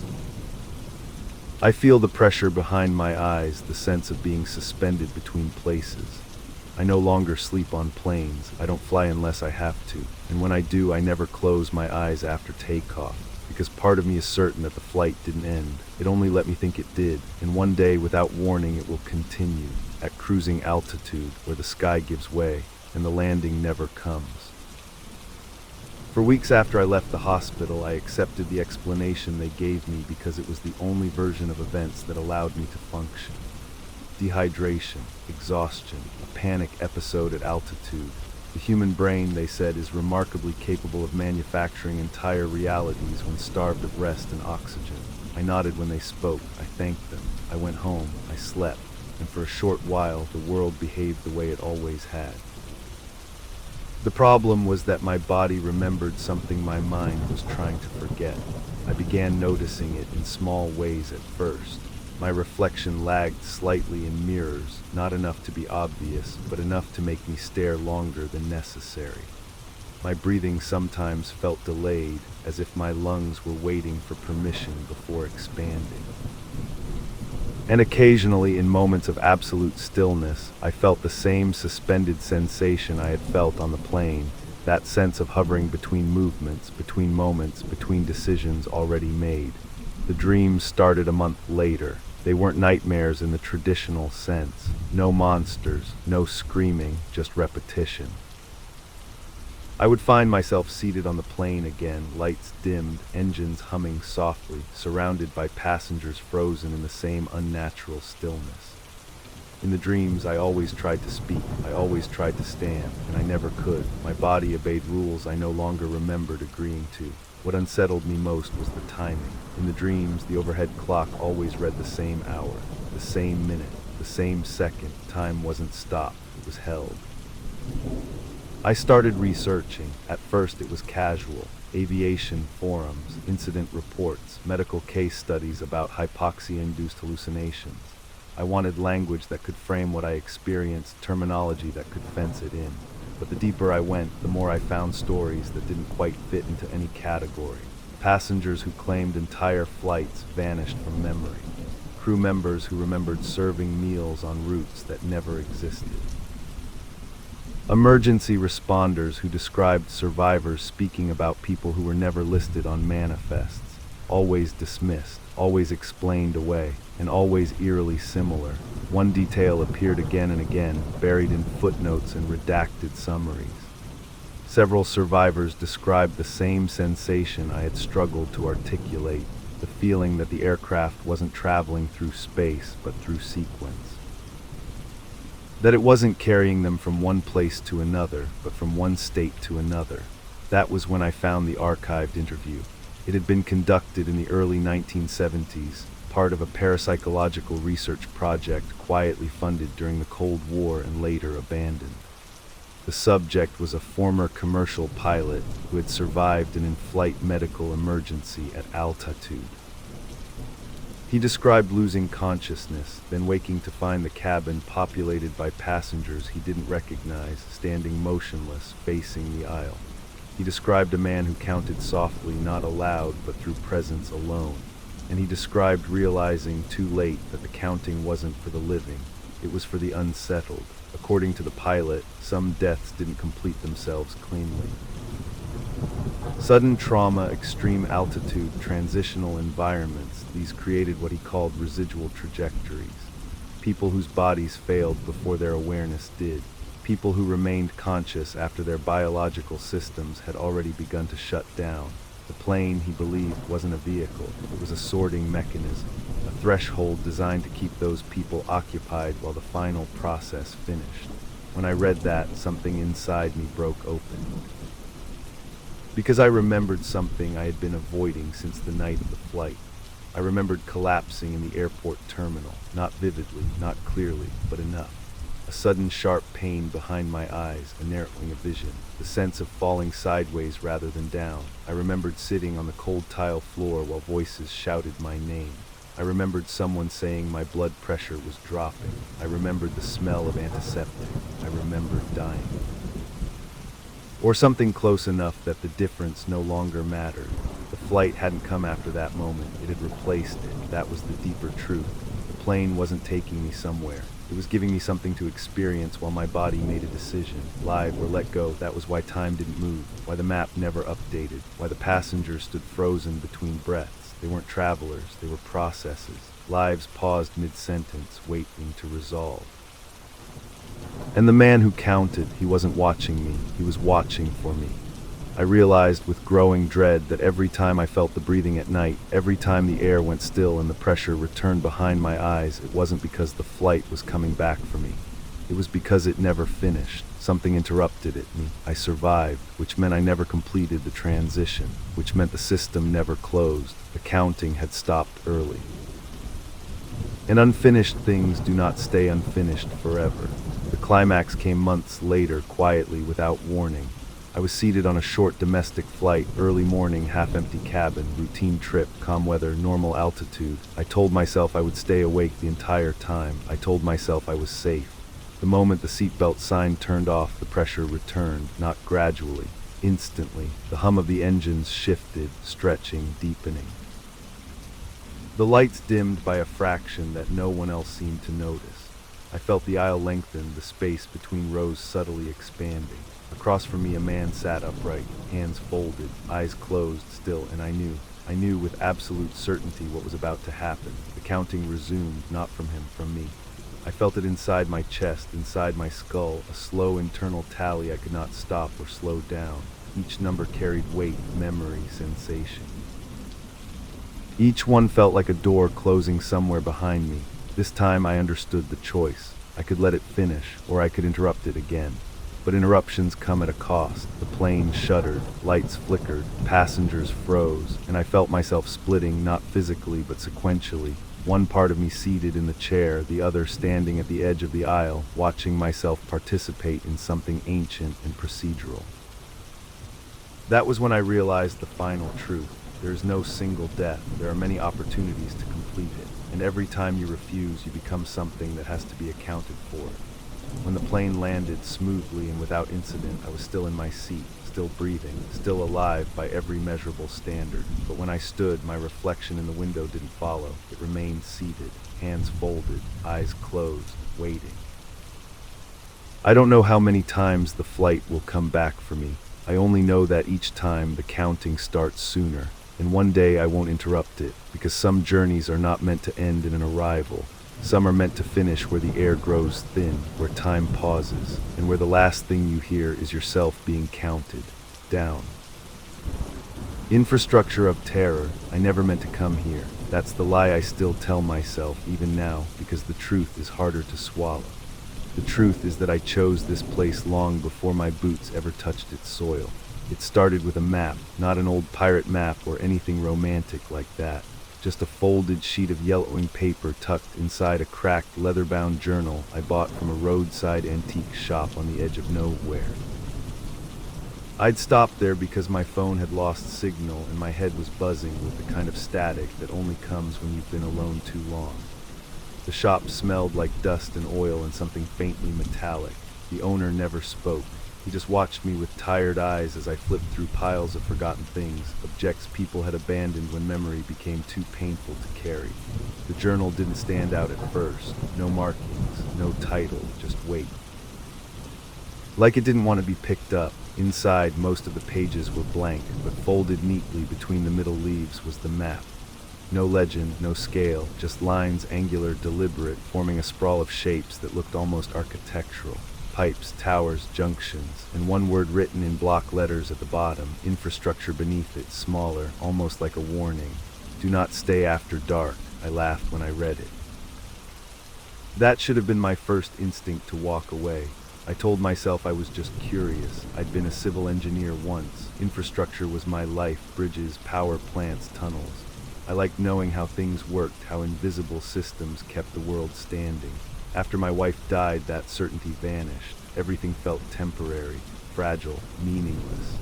I feel the pressure behind my eyes, the sense of being suspended between places. I no longer sleep on planes. I don't fly unless I have to, and when I do, I never close my eyes after takeoff, because part of me is certain that the flight didn't end. It only let me think it did, and one day, without warning, it will continue, at cruising altitude, where the sky gives way, and the landing never comes. For weeks after I left the hospital, I accepted the explanation they gave me because it was the only version of events that allowed me to function. Dehydration, exhaustion, a panic episode at altitude. The human brain, they said, is remarkably capable of manufacturing entire realities when starved of rest and oxygen. I nodded when they spoke. I thanked them. I went home. I slept. And for a short while, the world behaved the way it always had. The problem was that my body remembered something my mind was trying to forget. I began noticing it in small ways at first. My reflection lagged slightly in mirrors, not enough to be obvious, but enough to make me stare longer than necessary. My breathing sometimes felt delayed, as if my lungs were waiting for permission before expanding. And occasionally, in moments of absolute stillness, I felt the same suspended sensation I had felt on the plane, that sense of hovering between movements, between moments, between decisions already made. The dreams started a month later. They weren't nightmares in the traditional sense. No monsters, no screaming, just repetition. I would find myself seated on the plane again, lights dimmed, engines humming softly, surrounded by passengers frozen in the same unnatural stillness. In the dreams, I always tried to speak, I always tried to stand, and I never could. My body obeyed rules I no longer remembered agreeing to. What unsettled me most was the timing. In the dreams, the overhead clock always read the same hour, the same minute, the same second. Time wasn't stopped, it was held. I started researching. At first it was casual. Aviation forums, incident reports, medical case studies about hypoxia-induced hallucinations. I wanted language that could frame what I experienced, terminology that could fence it in. But the deeper I went, the more I found stories that didn't quite fit into any category. Passengers who claimed entire flights vanished from memory. Crew members who remembered serving meals on routes that never existed. Emergency responders who described survivors speaking about people who were never listed on manifests, always dismissed, always explained away, and always eerily similar. One detail appeared again and again, buried in footnotes and redacted summaries. Several survivors described the same sensation I had struggled to articulate, the feeling that the aircraft wasn't traveling through space, but through sequence. That it wasn't carrying them from one place to another, but from one state to another. That was when I found the archived interview. It had been conducted in the early 1970s, part of a parapsychological research project quietly funded during the Cold War and later abandoned. The subject was a former commercial pilot who had survived an in-flight medical emergency at altitude. He described losing consciousness, then waking to find the cabin populated by passengers he didn't recognize, standing motionless, facing the aisle. He described a man who counted softly, not aloud, but through presence alone. And he described realizing too late that the counting wasn't for the living, it was for the unsettled. According to the pilot, some deaths didn't complete themselves cleanly. Sudden trauma, extreme altitude, transitional environments, these created what he called residual trajectories. People whose bodies failed before their awareness did. People who remained conscious after their biological systems had already begun to shut down. The plane, he believed, wasn't a vehicle. It was a sorting mechanism, a threshold designed to keep those people occupied while the final process finished. When I read that, something inside me broke open. Because I remembered something I had been avoiding since the night of the flight. I remembered collapsing in the airport terminal, not vividly, not clearly, but enough. A A sudden sharp pain behind my eyes, a narrowing of vision, the sense of falling sideways rather than down. I remembered sitting on the cold tile floor while voices shouted my name. I remembered someone saying my blood pressure was dropping. I remembered the smell of antiseptic. I remembered dying. Or something close enough that the difference no longer mattered. The flight hadn't come after that moment. It had replaced it. That was the deeper truth. The plane wasn't taking me somewhere. It was giving me something to experience while my body made a decision. Live or let go, that was why time didn't move, why the map never updated, why the passengers stood frozen between breaths. They weren't travelers, they were processes. Lives paused mid-sentence, waiting to resolve. And the man who counted, he wasn't watching me, he was watching for me. I realized with growing dread that every time I felt the breathing at night, every time the air went still and the pressure returned behind my eyes, it wasn't because the flight was coming back for me. It was because it never finished. Something interrupted it. I survived, which meant I never completed the transition, which meant the system never closed. The counting had stopped early. And unfinished things do not stay unfinished forever. The climax came months later, quietly, without warning. I was seated on a short domestic flight, early morning, half-empty cabin, routine trip, calm weather, normal altitude. I told myself I would stay awake the entire time. I told myself I was safe. The moment the seatbelt sign turned off, the pressure returned, not gradually, instantly. The hum of the engines shifted, stretching, deepening. The lights dimmed by a fraction that no one else seemed to notice. I felt the aisle lengthen, the space between rows subtly expanding. Across from me a man sat upright, hands folded, eyes closed still, and I knew with absolute certainty what was about to happen. The counting resumed, not from him, from me. I felt it inside my chest, inside my skull, a slow internal tally I could not stop or slow down. Each number carried weight, memory, sensation. Each one felt like a door closing somewhere behind me. This time I understood the choice. I could let it finish, or I could interrupt it again. But interruptions come at a cost. The plane shuddered, lights flickered, passengers froze, and I felt myself splitting, not physically but sequentially. One part of me seated in the chair, the other standing at the edge of the aisle, watching myself participate in something ancient and procedural. That was when I realized the final truth. There is no single death. There are many opportunities to complete it. And every time you refuse, you become something that has to be accounted for. When the plane landed smoothly and without incident, I was still in my seat, still breathing, still alive by every measurable standard. But when I stood, my reflection in the window didn't follow. It remained seated, hands folded, eyes closed, waiting. I don't know how many times the flight will come back for me. I only know that each time the counting starts sooner. And one day I won't interrupt it, because some journeys are not meant to end in an arrival. Some are meant to finish where the air grows thin, where time pauses, and where the last thing you hear is yourself being counted down. Infrastructure of terror, I never meant to come here. That's the lie I still tell myself, even now, because the truth is harder to swallow. The truth is that I chose this place long before my boots ever touched its soil. It started with a map, not an old pirate map or anything romantic like that. Just a folded sheet of yellowing paper tucked inside a cracked leather-bound journal I bought from a roadside antique shop on the edge of nowhere. I'd stopped there because my phone had lost signal and my head was buzzing with the kind of static that only comes when you've been alone too long. The shop smelled like dust and oil and something faintly metallic. The owner never spoke. He just watched me with tired eyes as I flipped through piles of forgotten things, objects people had abandoned when memory became too painful to carry. The journal didn't stand out at first. No markings, no title, just weight. Like it didn't want to be picked up. Inside, most of the pages were blank, but folded neatly between the middle leaves was the map. No legend, no scale, just lines, angular, deliberate, forming a sprawl of shapes that looked almost architectural. Pipes, towers, junctions, and one word written in block letters at the bottom, infrastructure beneath it, smaller, almost like a warning. Do not stay after dark. I laughed when I read it. That should have been my first instinct to walk away. I told myself I was just curious. I'd been a civil engineer once. Infrastructure was my life, bridges, power plants, tunnels. I liked knowing how things worked, how invisible systems kept the world standing. After my wife died, that certainty vanished. Everything felt temporary, fragile, meaningless.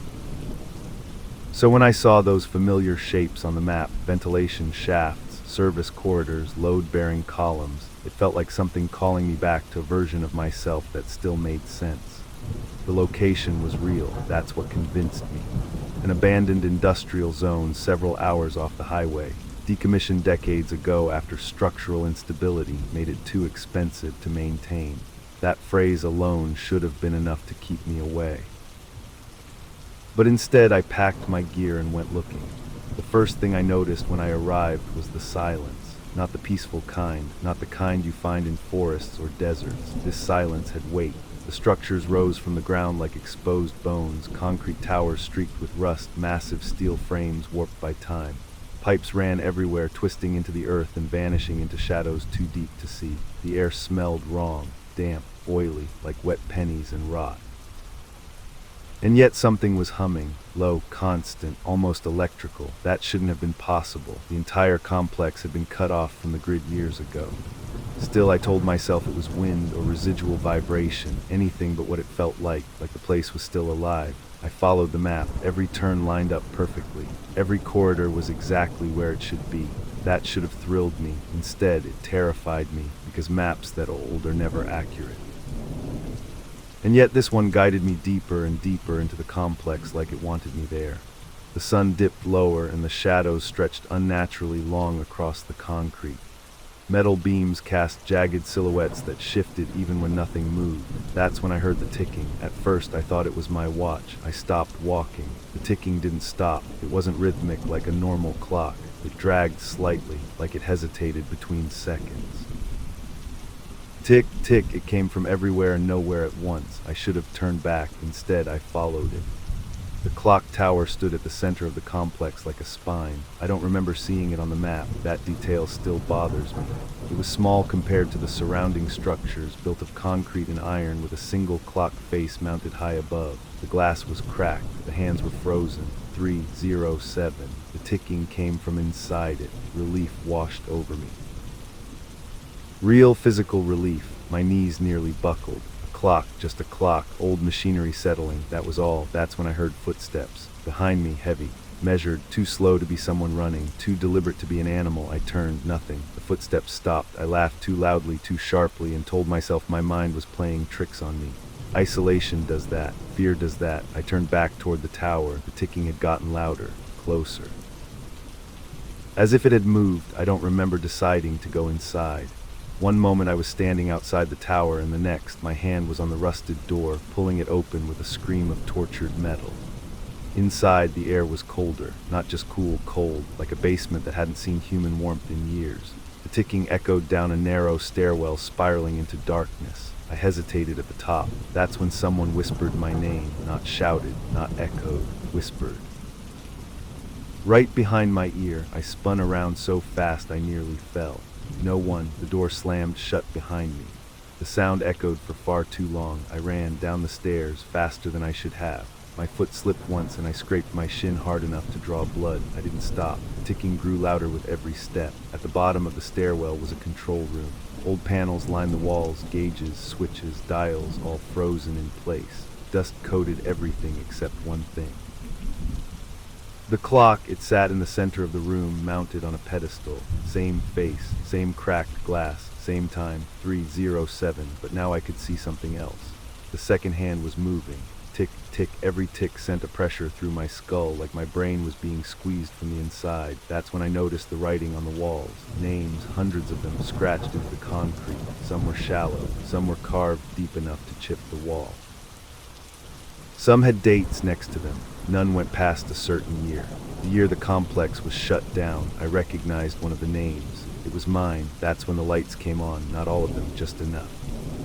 So when I saw those familiar shapes on the map, ventilation shafts, service corridors, load-bearing columns, it felt like something calling me back to a version of myself that still made sense. The location was real, that's what convinced me. An abandoned industrial zone several hours off the highway, decommissioned decades ago after structural instability made it too expensive to maintain. That phrase alone should have been enough to keep me away. But instead, I packed my gear and went looking. The first thing I noticed when I arrived was the silence. Not the peaceful kind, not the kind you find in forests or deserts. This silence had weight. The structures rose from the ground like exposed bones, concrete towers streaked with rust, massive steel frames warped by time. Pipes ran everywhere, twisting into the earth and vanishing into shadows too deep to see. The air smelled wrong, damp, oily, like wet pennies and rot. And yet something was humming, low, constant, almost electrical. That shouldn't have been possible. The entire complex had been cut off from the grid years ago. Still, I told myself it was wind or residual vibration, anything but what it felt like the place was still alive. I followed the map, every turn lined up perfectly. Every corridor was exactly where it should be. That should have thrilled me. Instead, it terrified me, because maps that old are never accurate. And yet this one guided me deeper and deeper into the complex like it wanted me there. The sun dipped lower and the shadows stretched unnaturally long across the concrete. Metal beams cast jagged silhouettes that shifted even when nothing moved. That's when I heard the ticking. At first I thought it was my watch. I stopped walking. The ticking didn't stop. It wasn't rhythmic like a normal clock. It dragged slightly, like it hesitated between seconds. Tick, tick, it came from everywhere and nowhere at once. I should have turned back. Instead, I followed it. The clock tower stood at the center of the complex like a spine. I don't remember seeing it on the map. That detail still bothers me. It was small compared to the surrounding structures, built of concrete and iron with a single clock face mounted high above. The glass was cracked. The hands were frozen. 307. The ticking came from inside it. Relief washed over me. Real physical relief. My knees nearly buckled. A clock, just a clock, old machinery settling, that was all. That's when I heard footsteps. Behind me, heavy, measured, too slow to be someone running, too deliberate to be an animal. I turned, nothing. The footsteps stopped. I laughed too loudly, too sharply, and told myself my mind was playing tricks on me. Isolation does that. Fear does that. I turned back toward the tower. The ticking had gotten louder, closer. As if it had moved, I don't remember deciding to go inside. One moment I was standing outside the tower, and the next, my hand was on the rusted door, pulling it open with a scream of tortured metal. Inside, the air was colder, not just cool, cold, like a basement that hadn't seen human warmth in years. The ticking echoed down a narrow stairwell, spiraling into darkness. I hesitated at the top. That's when someone whispered my name, not shouted, not echoed, whispered. Right behind my ear, I spun around so fast I nearly fell. No one. The door slammed shut behind me. The sound echoed for far too long. I ran down the stairs faster than I should have. My foot slipped once and I scraped my shin hard enough to draw blood. I didn't stop. The ticking grew louder with every step. At the bottom of the stairwell was a control room. Old panels lined the walls, gauges, switches, dials, all frozen in place. Dust coated everything except one thing. The clock, it sat in the center of the room, mounted on a pedestal. Same face, same cracked glass, same time, 307, but now I could see something else. The second hand was moving. Tick, tick, every tick sent a pressure through my skull, like my brain was being squeezed from the inside. That's when I noticed the writing on the walls. Names, hundreds of them, scratched into the concrete. Some were shallow, some were carved deep enough to chip the wall. Some had dates next to them. None went past a certain year. The year the complex was shut down, I recognized one of the names. It was mine. That's when the lights came on, not all of them, just enough.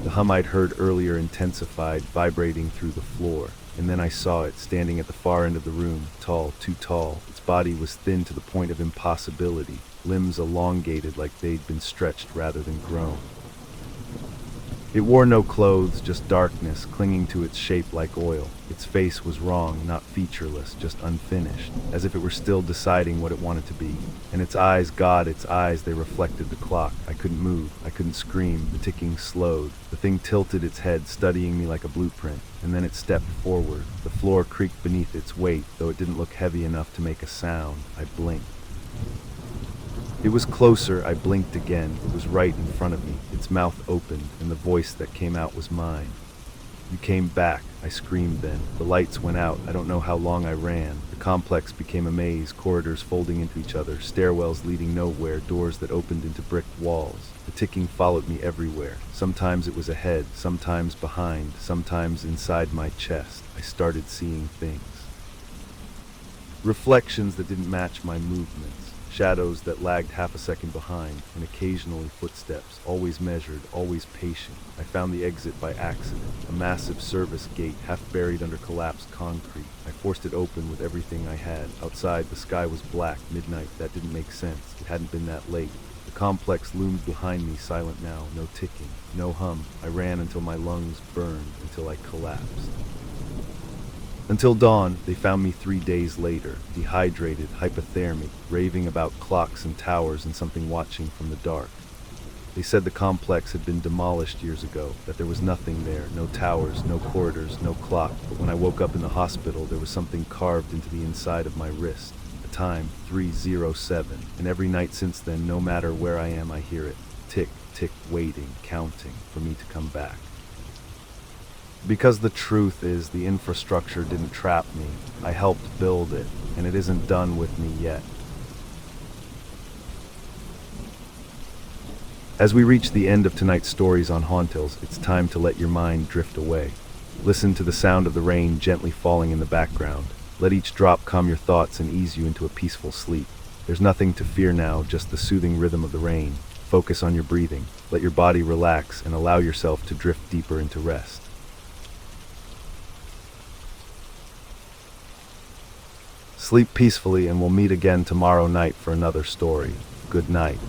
The hum I'd heard earlier intensified, vibrating through the floor. And then I saw it, standing at the far end of the room, tall, too tall. Its body was thin to the point of impossibility, limbs elongated like they'd been stretched rather than grown. It wore no clothes, just darkness, clinging to its shape like oil. Its face was wrong, not featureless, just unfinished, as if it were still deciding what it wanted to be. And its eyes, God, its eyes, they reflected the clock. I couldn't move, I couldn't scream, the ticking slowed. The thing tilted its head, studying me like a blueprint, and then it stepped forward. The floor creaked beneath its weight, though it didn't look heavy enough to make a sound. I blinked. It was closer. I blinked again. It was right in front of me. Its mouth opened, and the voice that came out was mine. "You came back," I screamed then. The lights went out. I don't know how long I ran. The complex became a maze, corridors folding into each other, stairwells leading nowhere, doors that opened into brick walls. The ticking followed me everywhere. Sometimes it was ahead, sometimes behind, sometimes inside my chest. I started seeing things. Reflections that didn't match my movements. Shadows that lagged half a second behind, and occasionally footsteps, always measured, always patient. I found the exit by accident, a massive service gate half buried under collapsed concrete. I forced it open with everything I had. Outside, the sky was black, midnight. That didn't make sense. It hadn't been that late. The complex loomed behind me, silent now, no ticking, no hum. I ran until my lungs burned, until I collapsed. Until dawn. They found me 3 days later, dehydrated, hypothermic, raving about clocks and towers and something watching from the dark. They said the complex had been demolished years ago, that there was nothing there, no towers, no corridors, no clock. But when I woke up in the hospital, there was something carved into the inside of my wrist. The time, 3:07, and every night since then, no matter where I am, I hear it. Tick, tick, waiting, counting, for me to come back. Because the truth is, the infrastructure didn't trap me. I helped build it, and it isn't done with me yet. As we reach the end of tonight's stories on Hauntales, it's time to let your mind drift away. Listen to the sound of the rain gently falling in the background. Let each drop calm your thoughts and ease you into a peaceful sleep. There's nothing to fear now, just the soothing rhythm of the rain. Focus on your breathing. Let your body relax and allow yourself to drift deeper into rest. Sleep peacefully, and we'll meet again tomorrow night for another story. Good night.